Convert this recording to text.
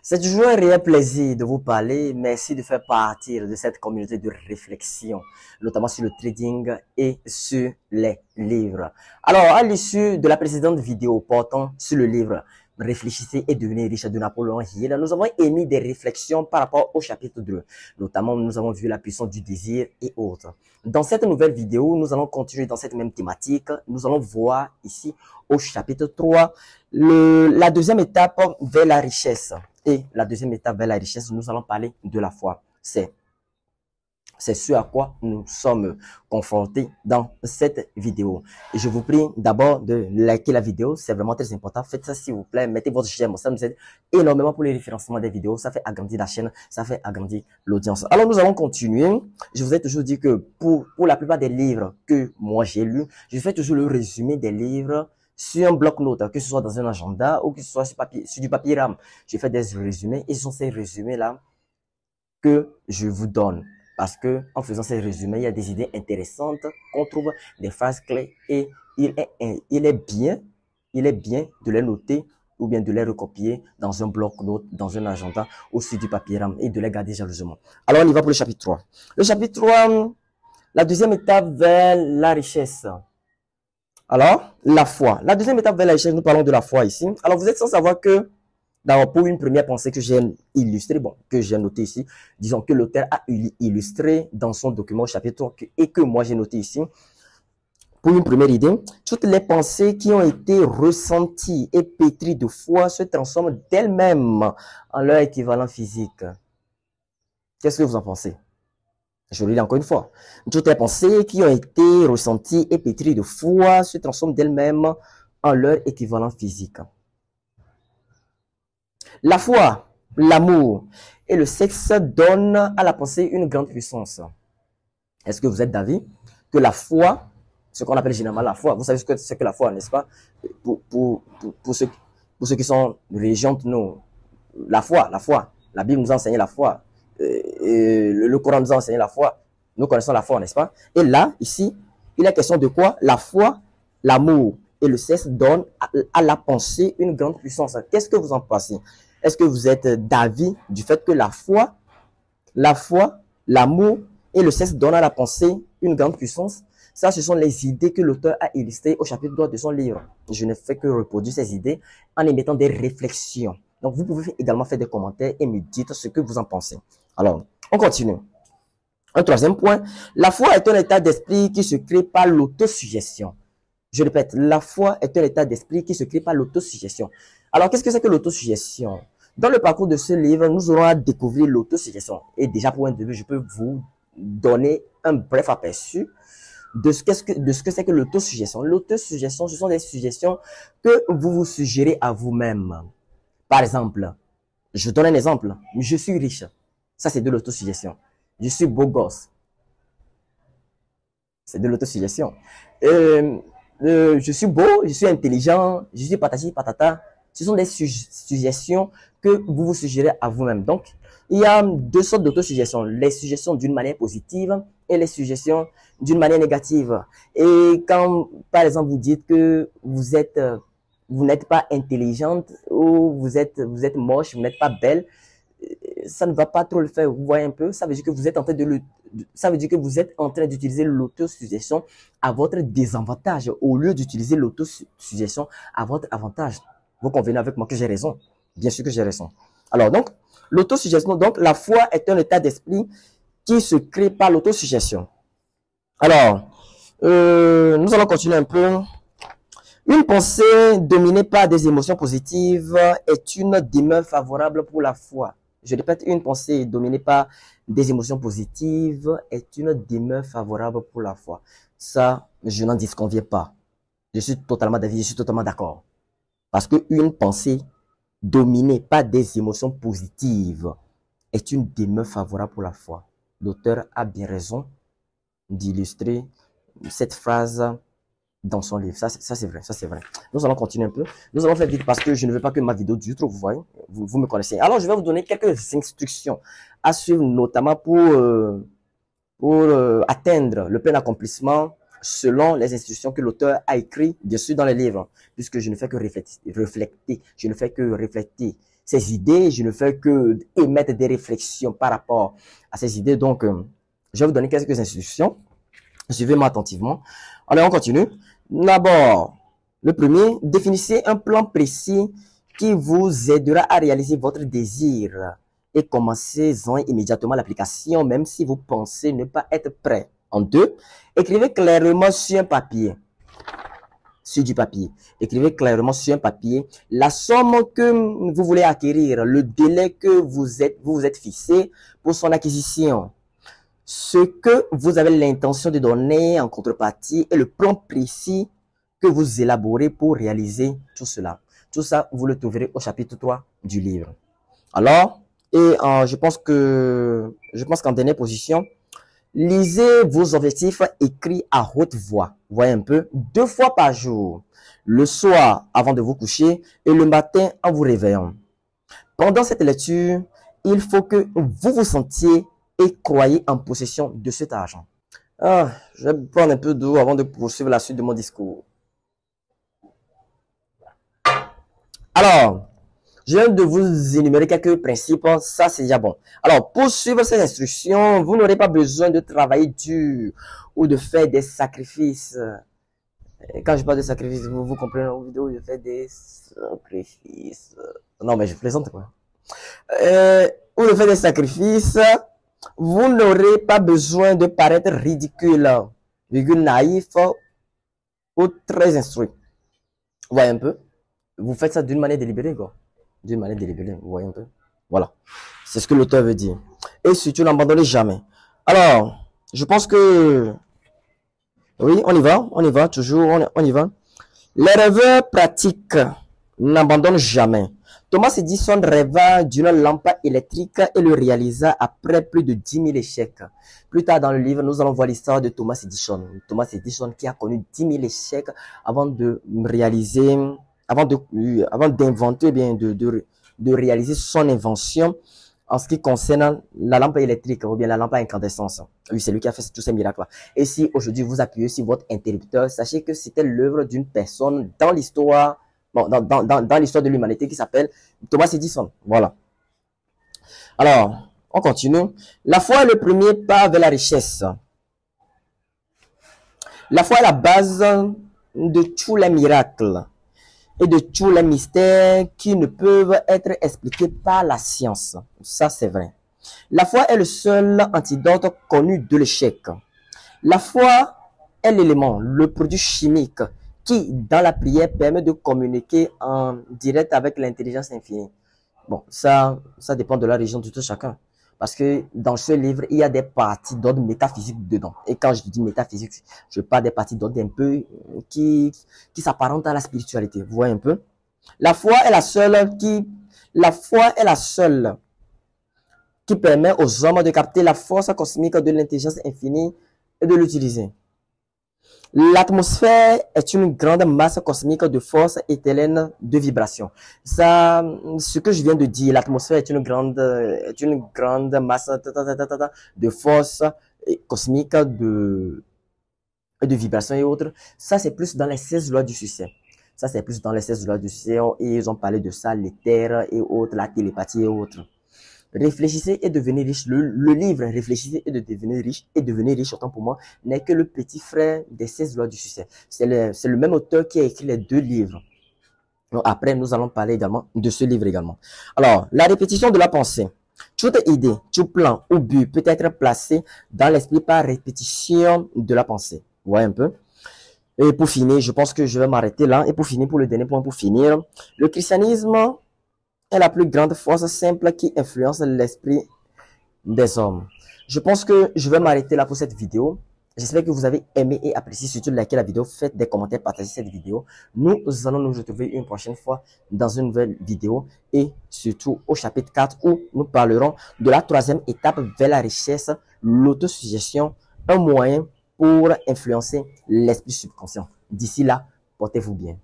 C'est toujours un réel plaisir de vous parler. Merci de faire partie de cette communauté de réflexion, notamment sur le trading et sur les livres. Alors, à l'issue de la précédente vidéo portant sur le livre Réfléchissez et devenez riche de Napoléon Hill, nous avons émis des réflexions par rapport au chapitre 2. Notamment, nous avons vu la puissance du désir et autres. Dans cette nouvelle vidéo, nous allons continuer dans cette même thématique. Nous allons voir ici au chapitre 3 la deuxième étape vers la richesse. Et la deuxième étape vers la richesse, nous allons parler de la foi. C'est ce à quoi nous sommes confrontés dans cette vidéo. Et je vous prie d'abord de liker la vidéo, c'est vraiment très important. Faites ça s'il vous plaît, mettez votre j'aime, ça nous aide énormément pour le référencement des vidéos. Ça fait agrandir la chaîne, ça fait agrandir l'audience. Alors nous allons continuer. Je vous ai toujours dit que pour la plupart des livres que moi j'ai lus, je fais toujours le résumé des livres sur un bloc-notes, que ce soit dans un agenda ou que ce soit sur du papier RAM. Je fais des résumés et ce sont ces résumés-là que je vous donne. Parce que en faisant ces résumés, il y a des idées intéressantes qu'on trouve, des phrases clés et il est bien de les noter ou bien de les recopier dans un bloc-notes, dans un agenda ou sur du papier RAM et de les garder jalousement. Alors on y va pour le chapitre 3. Le chapitre 3, la deuxième étape vers la richesse. Alors, la foi. La deuxième étape vers la richesse, nous parlons de la foi ici. Alors, vous êtes sans savoir que, d'abord, pour une première pensée que j'ai illustrée, que j'ai notée ici, disons que l'auteur a illustré dans son document au chapitre 3 et que moi j'ai noté ici, pour une première idée, toutes les pensées qui ont été ressenties et pétries de foi se transforment d'elles-mêmes en leur équivalent physique. Qu'est-ce que vous en pensez? Je le lis encore une fois. Toutes les pensées qui ont été ressenties et pétries de foi se transforment d'elles-mêmes en leur équivalent physique. La foi, l'amour et le sexe donnent à la pensée une grande puissance. Est-ce que vous êtes d'avis que la foi, ce qu'on appelle généralement la foi, vous savez ce que c'est que la foi, n'est-ce pas? Pour ceux qui sont religieux de nous, la foi, la Bible nous a enseigné la foi. Le Coran nous a enseigné la foi. Nous connaissons la foi, n'est-ce pas? Et là, ici, il est question de quoi? La foi, l'amour et le sexe donnent à la pensée une grande puissance. Qu'est-ce que vous en pensez? Est-ce que vous êtes d'avis du fait que la foi, l'amour et le sexe donnent à la pensée une grande puissance? Ça, ce sont les idées que l'auteur a illustrées au chapitre 2 de son livre. Je ne fais que reproduire ces idées en émettant des réflexions. Donc, vous pouvez également faire des commentaires et me dire ce que vous en pensez. Alors, on continue. Un troisième point, la foi est un état d'esprit qui se crée par l'autosuggestion. Je répète, la foi est un état d'esprit qui se crée par l'autosuggestion. Alors, qu'est-ce que c'est que l'autosuggestion? Dans le parcours de ce livre, nous aurons à découvrir l'autosuggestion. Et déjà, pour un début, je peux vous donner un bref aperçu de ce que c'est que l'autosuggestion. L'autosuggestion, ce sont des suggestions que vous vous suggérez à vous-même. Par exemple, je donne un exemple. Je suis riche. Ça, c'est de l'autosuggestion. Je suis beau gosse. C'est de l'autosuggestion. Je suis beau, je suis intelligent, je suis patati patata. Ce sont des suggestions que vous vous suggérez à vous-même. Donc, il y a deux sortes d'autosuggestions. Les suggestions d'une manière positive et les suggestions d'une manière négative. Et quand, par exemple, vous dites que vous n'êtes pas intelligente ou vous êtes moche, vous n'êtes pas belle, ça ne va pas trop le faire. Vous voyez un peu, ça veut dire que vous êtes en train d'utiliser l'autosuggestion à votre désavantage au lieu d'utiliser l'autosuggestion à votre avantage. Vous convenez avec moi que j'ai raison? Bien sûr que j'ai raison. Alors donc, l'autosuggestion, donc la foi est un état d'esprit qui se crée par l'autosuggestion. Alors, nous allons continuer un peu. Une pensée dominée par des émotions positives est une demeure favorable pour la foi. Je répète, une pensée dominée par des émotions positives est une demeure favorable pour la foi. Ça, je n'en disconviens pas. Je suis totalement d'avis, je suis totalement d'accord. Parce qu'une pensée dominée par des émotions positives est une demeure favorable pour la foi. L'auteur a bien raison d'illustrer cette phrase dans son livre. Ça c'est vrai, ça c'est vrai. Nous allons continuer un peu. Nous allons faire vite parce que je ne veux pas que ma vidéo dure trop, vous voyez. Vous me connaissez. Alors, je vais vous donner quelques instructions à suivre, notamment pour atteindre le plein accomplissement selon les instructions que l'auteur a écrites, bien sûr, dans les livres, puisque je ne fais que refléter. Je ne fais que refléter ces idées, je ne fais que émettre des réflexions par rapport à ces idées. Donc, je vais vous donner quelques instructions. Suivez-moi attentivement. Allez, on continue. D'abord, le premier, définissez un plan précis qui vous aidera à réaliser votre désir et commencez-en immédiatement l'application, même si vous pensez ne pas être prêt. En deux, écrivez clairement sur un papier. Sur du papier. Écrivez clairement sur un papier la somme que vous voulez acquérir, le délai que vous êtes fixé pour son acquisition, ce que vous avez l'intention de donner en contrepartie et le plan précis que vous élaborez pour réaliser tout cela. Tout ça, vous le trouverez au chapitre 3 du livre. Alors, je pense qu'en dernière position, lisez vos objectifs écrits à haute voix. Voyez un peu, 2 fois par jour, le soir avant de vous coucher et le matin en vous réveillant. Pendant cette lecture, il faut que vous vous sentiez et croyez en possession de cet argent. Je vais prendre un peu d'eau avant de poursuivre la suite de mon discours. Alors, je viens de vous énumérer quelques principes, ça c'est déjà bon. Alors, pour suivre ces instructions, vous n'aurez pas besoin de travailler dur ou de faire des sacrifices. Et quand je parle de sacrifices, vous comprenez en vidéo, je fais des sacrifices. Non, mais je plaisante quoi. Ou de faire des sacrifices, vous n'aurez pas besoin de paraître ridicule, naïf ou très instruit. Vous voyez un peu? Vous faites ça d'une manière délibérée, quoi. D'une manière délibérée, vous voyez un peu? Voilà. C'est ce que l'auteur veut dire. Et surtout, n'abandonnez jamais. Alors, je pense que... Oui, on y va, toujours, on y va. Les rêveurs pratiques n'abandonnent jamais. Thomas Edison rêva d'une lampe électrique et le réalisa après plus de 10 000 échecs. Plus tard dans le livre, nous allons voir l'histoire de Thomas Edison. Thomas Edison qui a connu 10 000 échecs avant de réaliser, avant d'inventer, bien de réaliser son invention en ce qui concerne la lampe électrique ou bien la lampe à incandescence. Oui, c'est lui qui a fait tous ces miracles-là. Et si aujourd'hui vous appuyez sur votre interrupteur, sachez que c'était l'œuvre d'une personne dans l'histoire, bon, dans l'histoire de l'humanité qui s'appelle Thomas Edison. Voilà. Alors, on continue. La foi est le premier pas vers la richesse. La foi est la base de tous les miracles et de tous les mystères qui ne peuvent être expliqués par la science. Ça, c'est vrai. La foi est le seul antidote connu de l'échec. La foi est l'élément, le produit chimique qui, dans la prière, permet de communiquer en direct avec l'intelligence infinie. Bon, ça dépend de la religion de tout chacun. Parce que dans ce livre, il y a des parties d'ordre métaphysique dedans. Et quand je dis métaphysique, je parle des parties d'ordre un peu qui s'apparentent à la spiritualité. Vous voyez un peu? La foi est la seule qui permet aux hommes de capter la force cosmique de l'intelligence infinie et de l'utiliser. L'atmosphère est une grande masse cosmique de force éthérienne de vibration. Ça, ce que je viens de dire, l'atmosphère est une grande masse de force cosmique de vibration et autres. Ça, c'est plus dans les 16 lois du succès. Ça, c'est plus dans les 16 lois du succès. Et ils ont parlé de ça, l'éther et autres, la télépathie et autres. Réfléchissez et devenez riche. Le livre Réfléchissez et devenez riche, autant pour moi, n'est que le petit frère des 16 lois du succès. C'est le même auteur qui a écrit les 2 livres. Donc après, nous allons parler également de ce livre également. Alors, la répétition de la pensée. Toute idée, tout plan ou but peut être placé dans l'esprit par répétition de la pensée. Vous voyez un peu? Et pour finir, je pense que je vais m'arrêter là. Et pour finir, pour le dernier point, pour finir, le christianisme est la plus grande force simple qui influence l'esprit des hommes. Je pense que je vais m'arrêter là pour cette vidéo. J'espère que vous avez aimé et apprécié, surtout liker la vidéo. Faites des commentaires, partagez cette vidéo. Nous allons nous retrouver une prochaine fois dans une nouvelle vidéo et surtout au chapitre 4 où nous parlerons de la 3e étape vers la richesse, l'autosuggestion, un moyen pour influencer l'esprit subconscient. D'ici là, portez-vous bien.